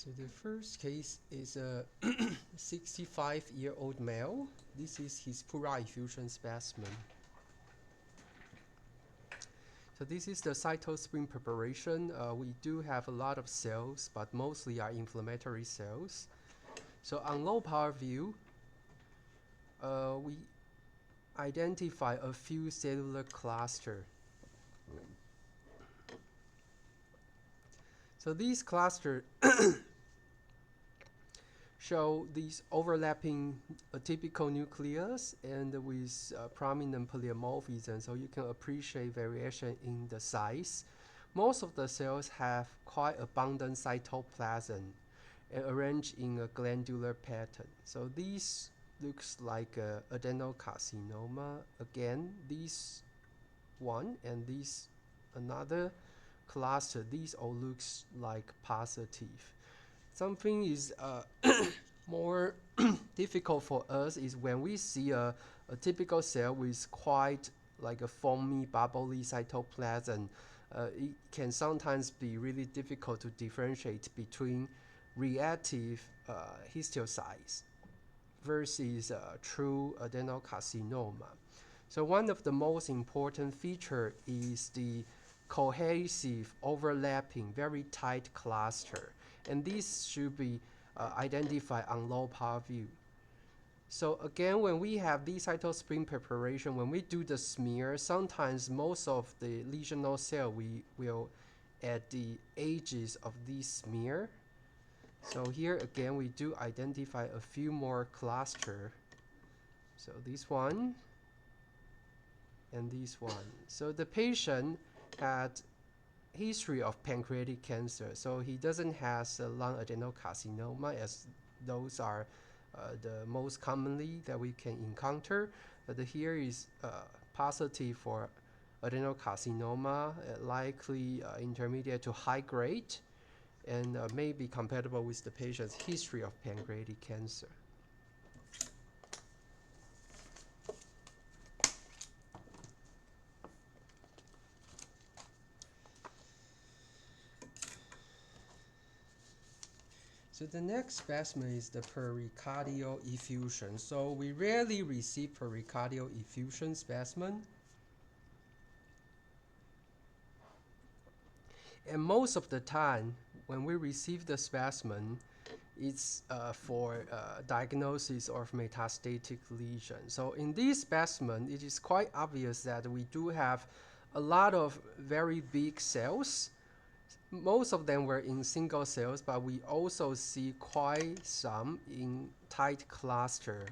So the first case is a 65-year-old male. This is his pleura effusion specimen. So this is the cytospleen preparation. We do have a lot of cells, but mostly are inflammatory cells. So on low power view, we identify a few cellular clusters. So these clusters show these overlapping atypical nucleus and with prominent polymorphism, so you can appreciate variation in the size. Most of the cells have quite abundant cytoplasm and arranged in a glandular pattern. So these looks like adenocarcinoma. Again, this one and this another cluster, these all looks like positive. Something is more difficult for us is when we see a typical cell with quite like a foamy, bubbly cytoplasm. It can sometimes be really difficult to differentiate between reactive histiocytes versus true adenocarcinoma. So one of the most important feature is the cohesive, overlapping, very tight cluster. And this should be identified on low power view. So again, when we have the cytospleen preparation, when we do the smear, sometimes most of the lesional cell we will at the edges of this smear. So here again, we do identify a few more cluster. So this one and this one. So the patient had history of pancreatic cancer, so he doesn't have a lung adenocarcinoma, as those are the most commonly that we can encounter. But here is positive for adenocarcinoma, likely intermediate to high grade, and may be compatible with the patient's history of pancreatic cancer. So the next specimen is the pericardial effusion. So we rarely receive pericardial effusion specimen. And most of the time, when we receive the specimen, it's for diagnosis of metastatic lesion. So in this specimen, it is quite obvious that we do have a lot of very big cells. Most of them were in single cells, but we also see quite some in tight cluster.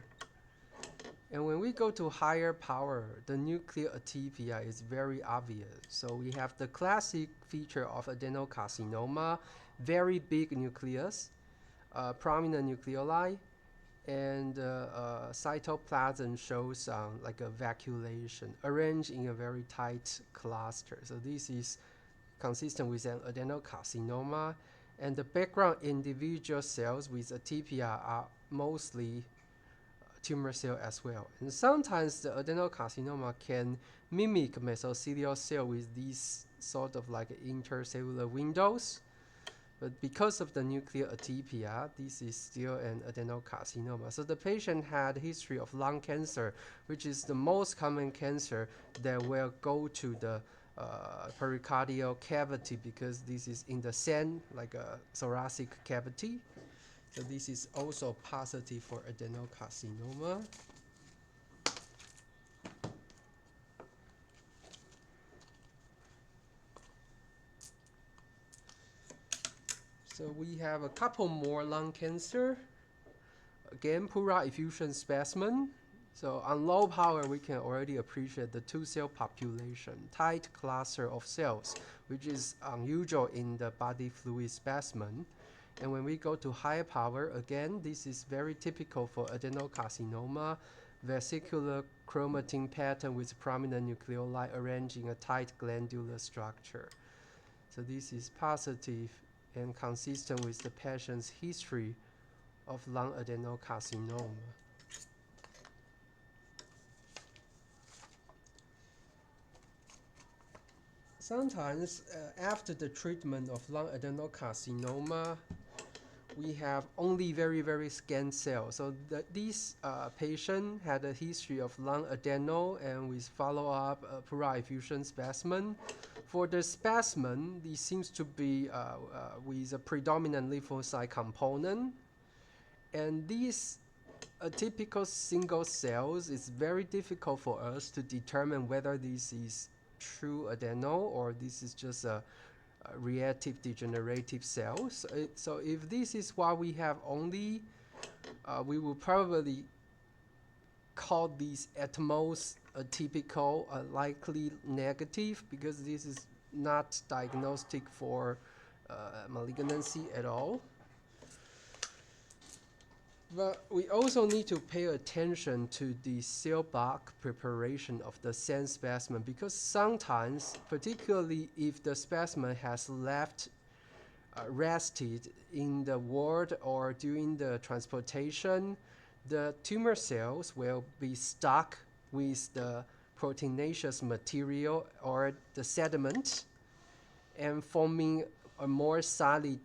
And when we go to higher power, the nuclear atypia is very obvious. So we have the classic feature of adenocarcinoma, very big nucleus, prominent nucleoli, and cytoplasm shows like a vacuolation arranged in a very tight cluster. So this is consistent with an adenocarcinoma, and the background individual cells with atypia are mostly tumor cell as well. And sometimes the adenocarcinoma can mimic mesothelial cell with these sort of like intercellular windows. But because of the nuclear atypia, this is still an adenocarcinoma. So the patient had a history of lung cancer, which is the most common cancer that will go to the pericardial cavity, because this is in the same like a thoracic cavity. So this is also positive for adenocarcinoma. So we have a couple more lung cancer. Again, pleura effusion specimen. So on low power, we can already appreciate the two-cell population, tight cluster of cells, which is unusual in the body fluid specimen. And when we go to high power, again, this is very typical for adenocarcinoma, vesicular chromatin pattern with prominent nucleoli arranging a tight glandular structure. So this is positive and consistent with the patient's history of lung adenocarcinoma. Sometimes after the treatment of lung adenocarcinoma, we have only very, very scant cells. So these patient had a history of lung adeno and with follow-up pleural effusion specimen. For the specimen, this seems to be with a predominant lymphocyte component. And these atypical single cells, it's very difficult for us to determine whether this is true adeno or this is just a reactive degenerative cells. So if this is what we have only, we will probably call these at most atypical, likely negative, because this is not diagnostic for malignancy at all. But we also need to pay attention to the cell block preparation of the same specimen, because sometimes, particularly if the specimen has left rested in the ward or during the transportation, the tumor cells will be stuck with the proteinaceous material or the sediment and forming a more solid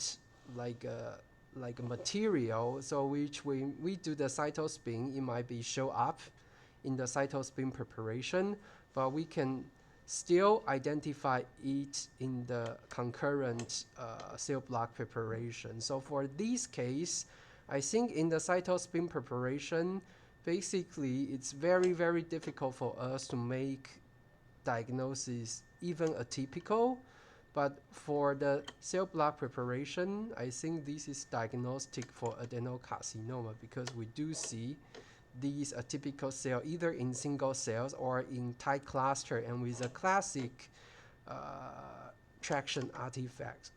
like a material. So which when we do the cytospin, it might be show up in the cytospin preparation, but we can still identify it in the concurrent cell block preparation. So for this case, I think in the cytospin preparation, basically it's very, very difficult for us to make diagnosis even atypical. But for the cell block preparation, I think this is diagnostic for adenocarcinoma, because we do see these atypical cell either in single cells or in tight cluster and with a classic traction artifact.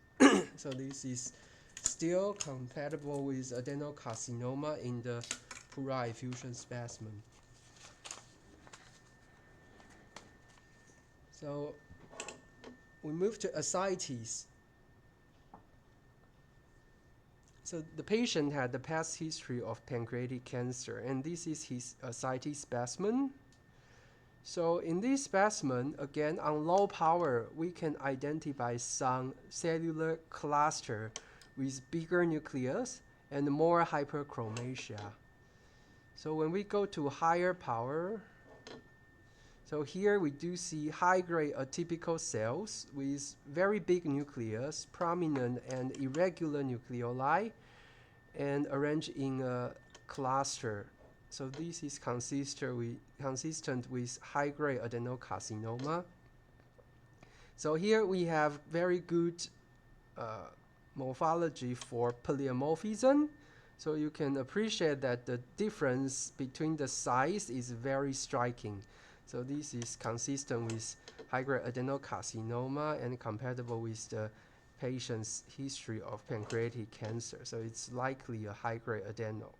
So this is still compatible with adenocarcinoma in the pleural effusion specimen. So we move to ascites. So the patient had the past history of pancreatic cancer, and this is his ascites specimen. So in this specimen, again, on low power, we can identify some cellular cluster with bigger nucleus and more hyperchromasia. So when we go to higher power, so here we do see high-grade atypical cells with very big nucleus, prominent and irregular nucleoli, and arranged in a cluster. So this is consistent with high-grade adenocarcinoma. So here we have very good morphology for polymorphism. So you can appreciate that the difference between the size is very striking. So this is consistent with high-grade adenocarcinoma and compatible with the patient's history of pancreatic cancer. So it's likely a high-grade adeno.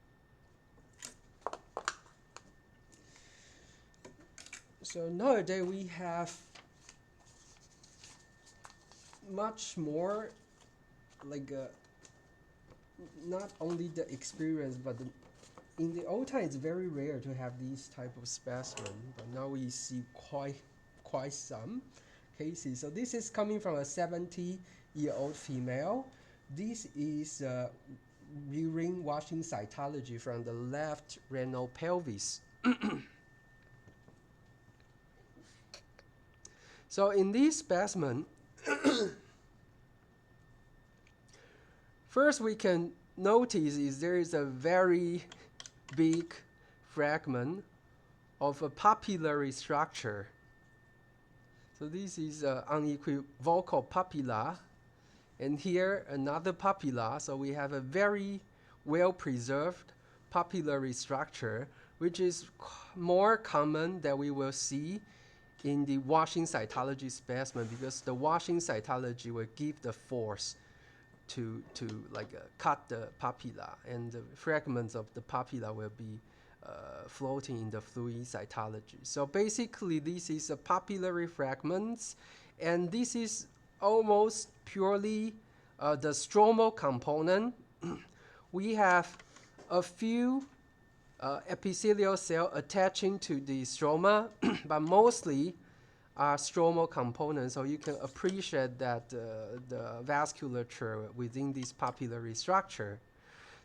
So nowadays we have much more like not only the experience, but in the old time, it's very rare to have these type of specimen, but now we see quite some cases. So this is coming from a 70-year-old female. This is urine washing cytology from the left renal pelvis. So in this specimen, first we can notice is there is a very big fragment of a papillary structure. So this is unequivocal papilla, and here another papilla. So we have a very well preserved papillary structure, which is more common that we will see in the washing cytology specimen, because the washing cytology will give the force to cut the papilla, and the fragments of the papilla will be floating in the fluid cytology. So basically this is a papillary fragments, and this is almost purely the stromal component. We have a few epithelial cell attaching to the stroma, but mostly are stromal components. So you can appreciate that the vasculature within this papillary structure.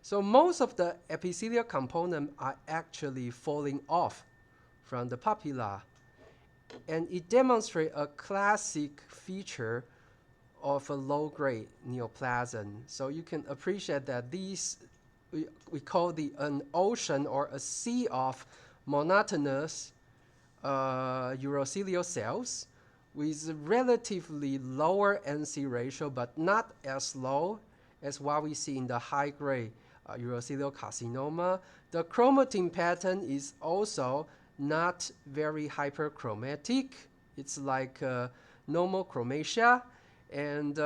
So most of the epithelial components are actually falling off from the papilla, and it demonstrates a classic feature of a low-grade neoplasm. So you can appreciate that these we call an ocean or a sea of monotonous urothelial cells with relatively lower NC ratio, but not as low as what we see in the high-grade urothelial carcinoma. The chromatin pattern is also not very hyperchromatic. It's like normal chromatia, and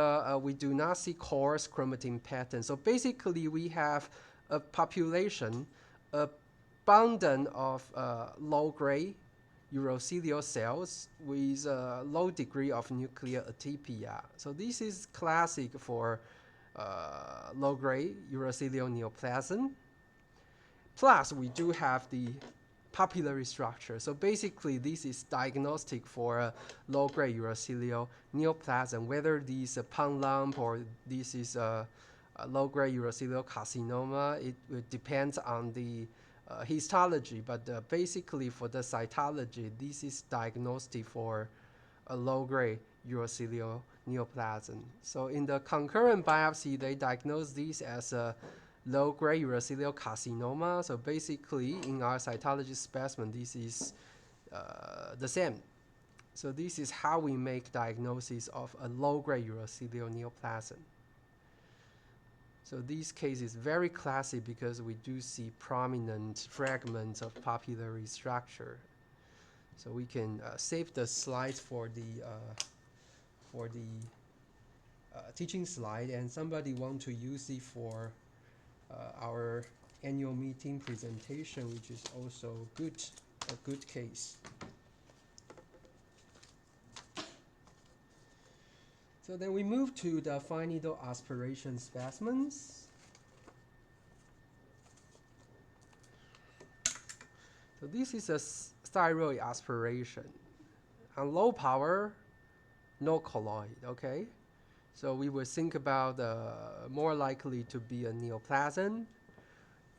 we do not see coarse chromatin pattern. So basically, we have a population abundant of low-grade urothelial cells with a low degree of nuclear atypia. So this is classic for low-grade urothelial neoplasm. Plus, we do have the papillary structure. So basically, this is diagnostic for a low-grade urothelial neoplasm, whether this is a pond lump or this is a low-grade urothelial carcinoma. It depends on the histology, but basically for the cytology, this is diagnostic for a low-grade urothelial neoplasm. So in the concurrent biopsy, they diagnose this as a low-grade urothelial carcinoma. So basically, in our cytology specimen, this is the same. So this is how we make diagnosis of a low-grade urothelial neoplasm. So this case is very classic because we do see prominent fragments of papillary structure. So we can save the slides for the teaching slide, and somebody want to use it for our annual meeting presentation, which is also a good case. So then we move to the fine needle aspiration specimens. So this is a thyroid aspiration. On low power, no colloid, okay? So we would think about more likely to be a neoplasm.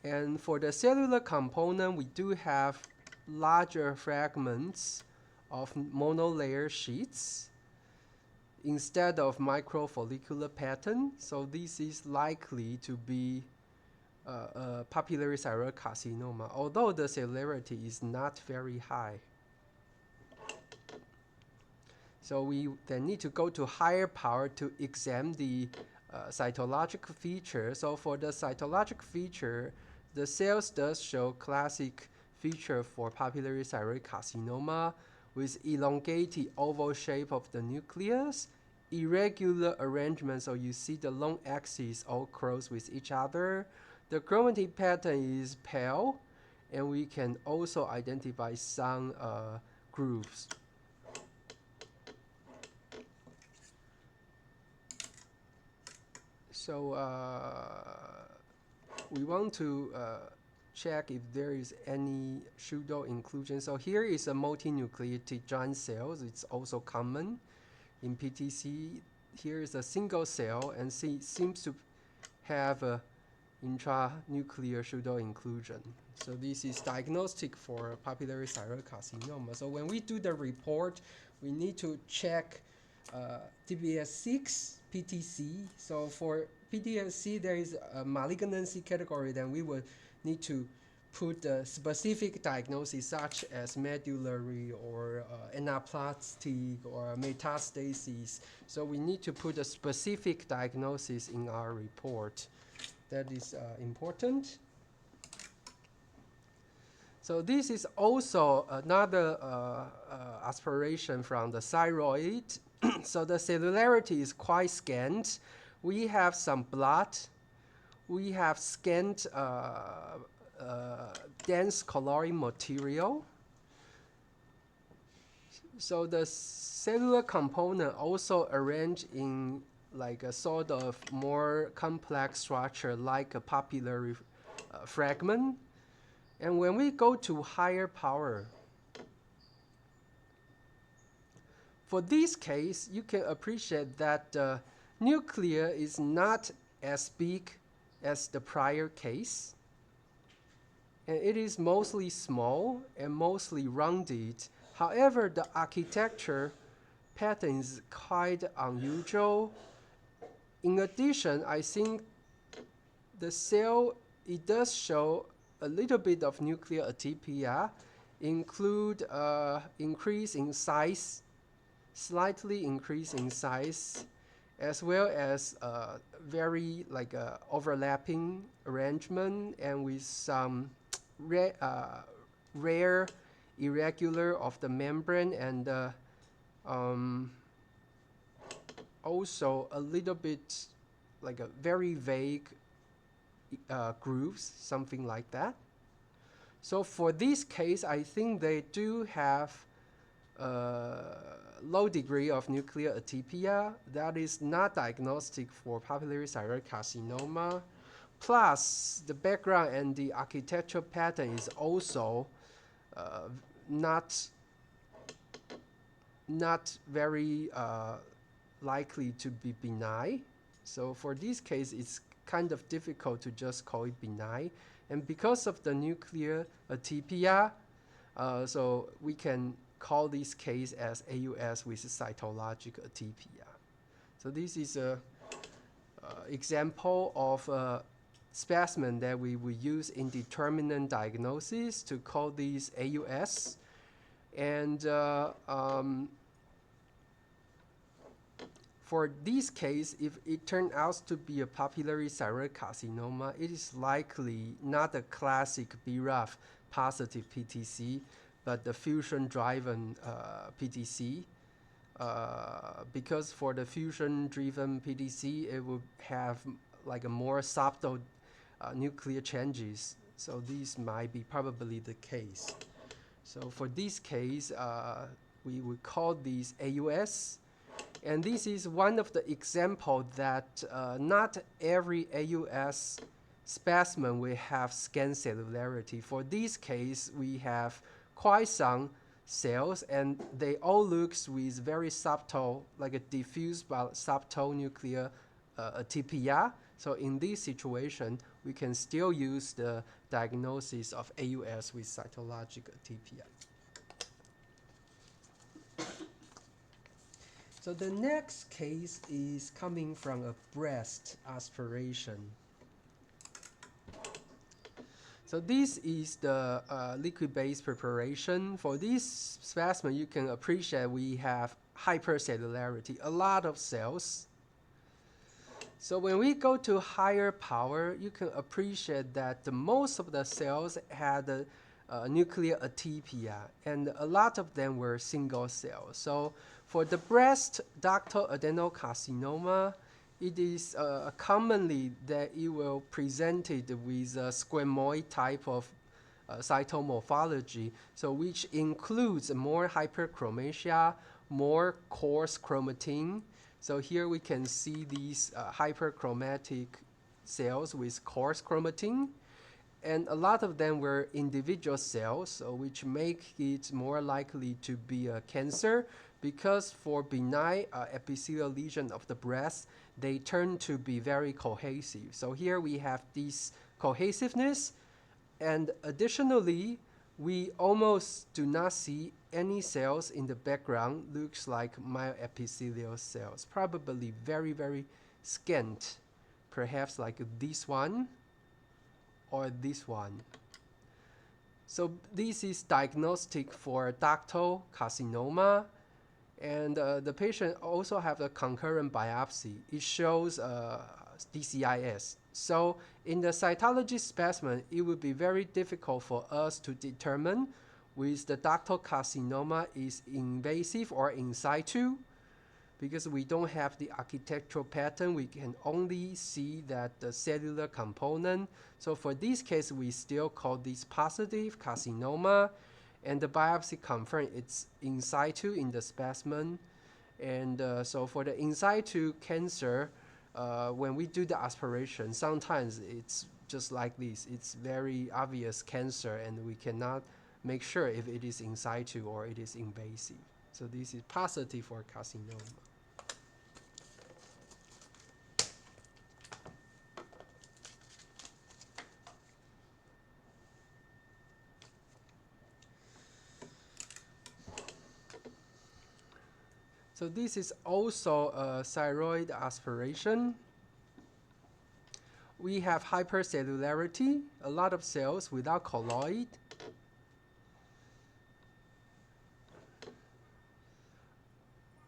And for the cellular component, we do have larger fragments of monolayer sheets instead of microfollicular pattern. So this is likely to be a papillary thyroid carcinoma, although the cellularity is not very high. So we then need to go to higher power to examine the cytologic feature. So for the cytologic feature, the cells does show classic feature for papillary thyroid carcinoma with elongated oval shape of the nucleus, irregular arrangement, so you see the long axes all close with each other. The chromatin pattern is pale, and we can also identify some grooves. So we want to check if there is any pseudo inclusion. So here is a multinucleated giant cells. It's also common in PTC. Here is a single cell, and seems to have a intranuclear pseudo inclusion. So this is diagnostic for papillary thyroid carcinoma. So when we do the report, we need to check TBS6 PTC. So for PTSC, there is a malignancy category, then we would need to put a specific diagnosis such as medullary or anaplastic or metastasis. So we need to put a specific diagnosis in our report. That is important. So this is also another aspiration from the thyroid. So the cellularity is quite scant. We have some blood. We have scant dense colloid material. So the cellular component also arranged in like a sort of more complex structure like a papillary fragment. And when we go to higher power, for this case, you can appreciate that the nucleus is not as big as the prior case. And it is mostly small and mostly rounded. However, the architecture pattern is quite unusual. In addition, I think the cell, it does show a little bit of nuclear atypia, include increase in size, slightly increase in size, as well as very like overlapping arrangement and with some rare irregular of the membrane and also a little bit like a very vague grooves, something like that. So for this case, I think they do have low degree of nuclear atypia that is not diagnostic for papillary thyroid carcinoma. Plus, the background and the architectural pattern is also not very likely to be benign. So for this case, it's kind of difficult to just call it benign. And because of the nuclear atypia, so we can call this case as AUS with cytologic atypia. So this is a example of a specimen that we will use in determinant diagnosis to call these AUS. And for this case, if it turns out to be a papillary thyroid carcinoma, it is likely not a classic BRAF positive PTC, but the fusion-driven PTC. Because for the fusion-driven PTC, it will have like a more subtle nuclear changes. So these might be probably the case. So for this case, we would call these AUS. And this is one of the examples that not every AUS specimen will have scan cellularity. For this case, we have quite some cells, and they all look with very subtle, like a diffuse but subtle nuclear atypia. So in this situation, we can still use the diagnosis of AUS with cytologic atypia. So the next case is coming from a breast aspiration. So this is the liquid-based preparation. For this specimen, you can appreciate we have hypercellularity, a lot of cells. So when we go to higher power, you can appreciate that most of the cells had a nuclear atypia, and a lot of them were single cells. So for the breast ductal adenocarcinoma, it is commonly that it will present it with a squamoid type of cytomorphology, so which includes more hyperchromasia, more coarse chromatin. So here we can see these hyperchromatic cells with coarse chromatin, and a lot of them were individual cells, so which make it more likely to be a cancer, because for benign epithelial lesion of the breast, they turn to be very cohesive. So here we have this cohesiveness, and additionally, we almost do not see any cells in the background looks like myoepithelial cells, probably very, very scant, perhaps like this one or this one. So this is diagnostic for ductal carcinoma, and the patient also have a concurrent biopsy. It shows DCIS. So in the cytology specimen, it would be very difficult for us to determine with the ductal carcinoma is invasive or in situ, because we don't have the architectural pattern. We can only see that the cellular component. So for this case, we still call this positive carcinoma, and the biopsy confirmed it's in situ in the specimen. And so for the in situ cancer, when we do the aspiration, sometimes it's just like this. It's very obvious cancer, and we cannot make sure if it is in situ or it is invasive. So this is positive for carcinoma. So this is also a thyroid aspiration. We have hypercellularity, a lot of cells without colloid.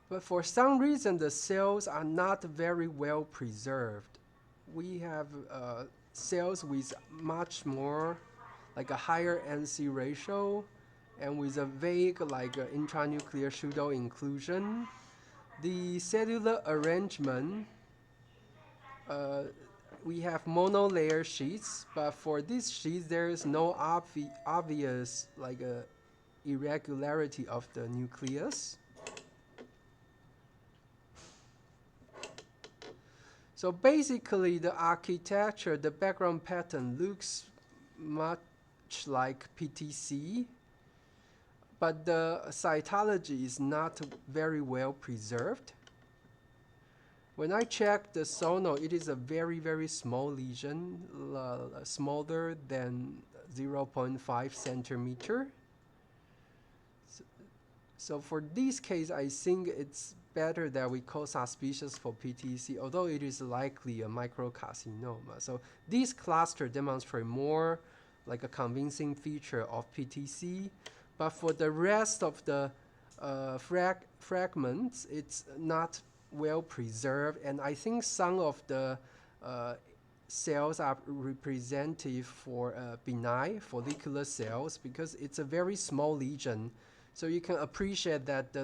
But for some reason, the cells are not very well preserved. We have cells with much more, like a higher NC ratio, and with a vague, like intranuclear pseudo inclusion. The cellular arrangement, we have monolayer sheets, but for these sheets, there is no obvious like irregularity of the nucleus. So basically, the architecture, the background pattern looks much like PTC, but the cytology is not very well preserved. When I check the sono, it is a very, very small lesion, smaller than 0.5 centimeter. So for this case, I think it's better that we call suspicious for PTC, although it is likely a microcarcinoma. So this cluster demonstrate more like a convincing feature of PTC, but for the rest of the fragments, it's not well preserved, and I think some of the cells are representative for benign follicular cells because it's a very small lesion. So you can appreciate that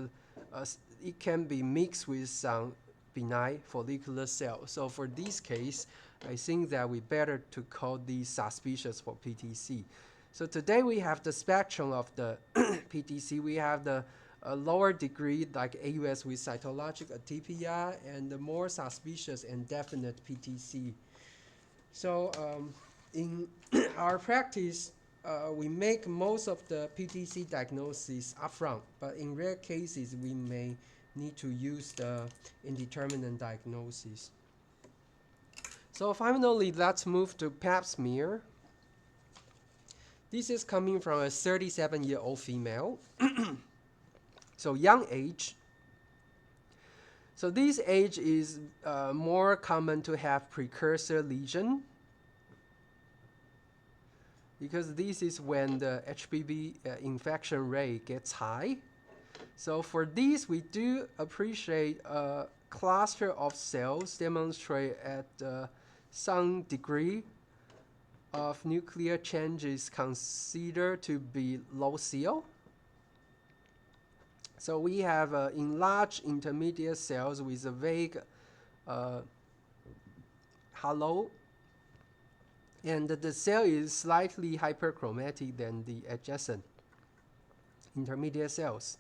it can be mixed with some benign follicular cells. So for this case, I think that we better to call these suspicious for PTC. So today we have the spectrum of the PTC. We have the lower degree like AUS with cytologic atypia and the more suspicious and definite PTC. So in our practice, we make most of the PTC diagnosis upfront, but in rare cases, we may need to use the indeterminate diagnosis. So finally, let's move to Pap smear. This is coming from a 37-year-old female. So young age. So this age is more common to have precursor lesion because this is when the HPV infection rate gets high. So for this, we do appreciate a cluster of cells demonstrate at some degree of nuclear changes considered to be low CO. So we have enlarged intermediate cells with a vague halo, and the cell is slightly hyperchromatic than the adjacent intermediate cells.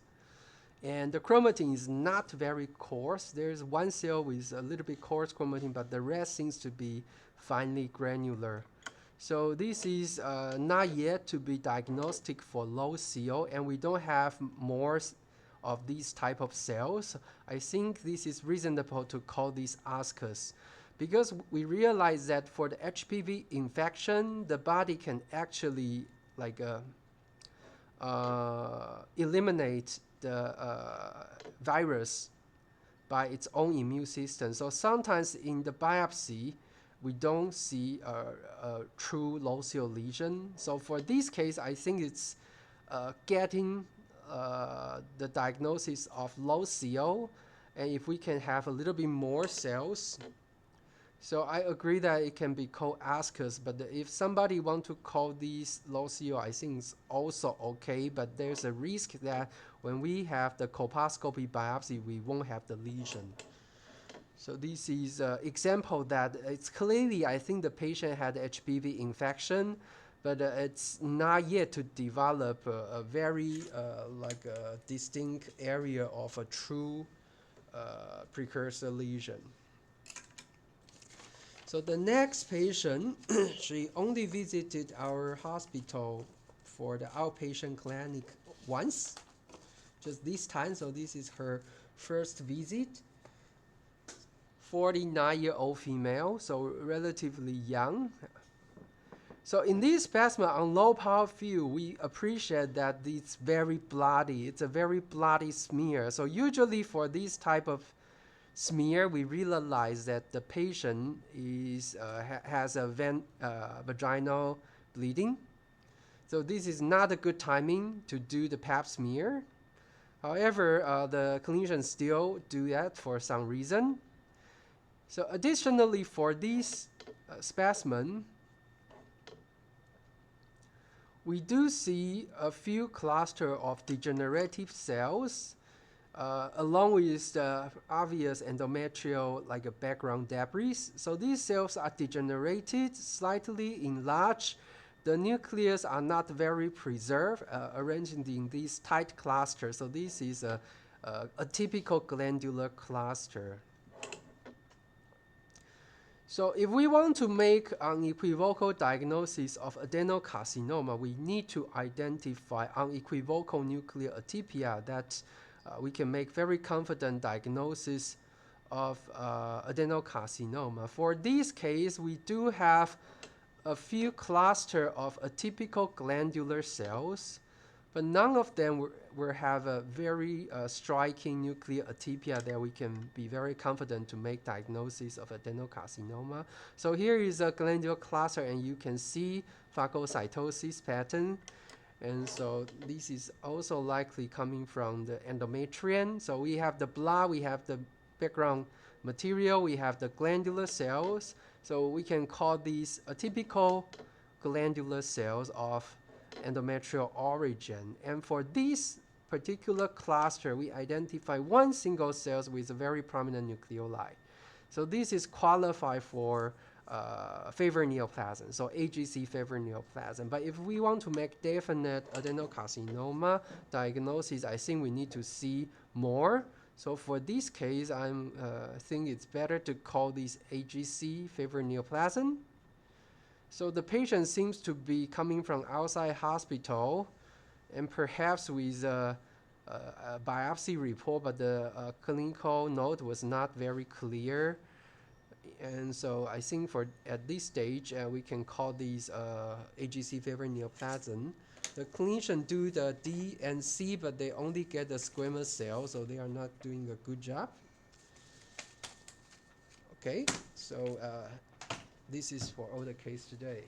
And the chromatin is not very coarse. There's one cell with a little bit coarse chromatin, but the rest seems to be finely granular. So this is not yet to be diagnostic for low CO, and we don't have more of these type of cells. I think this is reasonable to call these ascus, because we realize that for the HPV infection, the body can actually like eliminate the virus by its own immune system. So sometimes in the biopsy, we don't see a true low CO lesion. So for this case, I think it's getting the diagnosis of low CO, and if we can have a little bit more cells. So I agree that it can be called ascus, but if somebody want to call these low CO, I think it's also okay, but there's a risk that when we have the colposcopy biopsy, we won't have the lesion. So this is an example that it's clearly, I think the patient had HPV infection, but it's not yet to develop a very like a distinct area of a true precursor lesion. So the next patient, she only visited our hospital for the outpatient clinic once, just this time. So this is her first visit. 49-year-old female, so relatively young. So in this specimen on low power view, we appreciate that it's very bloody. It's a very bloody smear. So usually for this type of smear, we realize that the patient has a vaginal bleeding. So this is not a good timing to do the pap smear. However, the clinicians still do that for some reason. So additionally, for this specimen, we do see a few clusters of degenerative cells along with the obvious endometrial like a background debris. So these cells are degenerated, slightly enlarged. The nucleus are not very preserved, arranged in these tight clusters. So this is a typical glandular cluster. So if we want to make unequivocal diagnosis of adenocarcinoma, we need to identify unequivocal nuclear atypia that we can make very confident diagnosis of adenocarcinoma. For this case, we do have a few cluster of atypical glandular cells, but none of them will have a very striking nuclear atypia that we can be very confident to make diagnosis of adenocarcinoma. So here is a glandular cluster, and you can see phagocytosis pattern. And so this is also likely coming from the endometrium. So we have the blood, we have the background material, we have the glandular cells. So we can call these atypical glandular cells of endometrial origin. And for this particular cluster, we identify one single cell with a very prominent nucleoli. So this is qualified for favored neoplasm, so AGC favored neoplasm. But if we want to make definite adenocarcinoma diagnosis, I think we need to see more. So for this case, I think it's better to call this AGC favored neoplasm. So the patient seems to be coming from outside hospital, and perhaps with a biopsy report, but the clinical note was not very clear. And so I think at this stage, we can call these AGC favored neoplasm. The clinician do the D and C, but they only get the squamous cell, so they are not doing a good job. Okay, so this is for all the case today.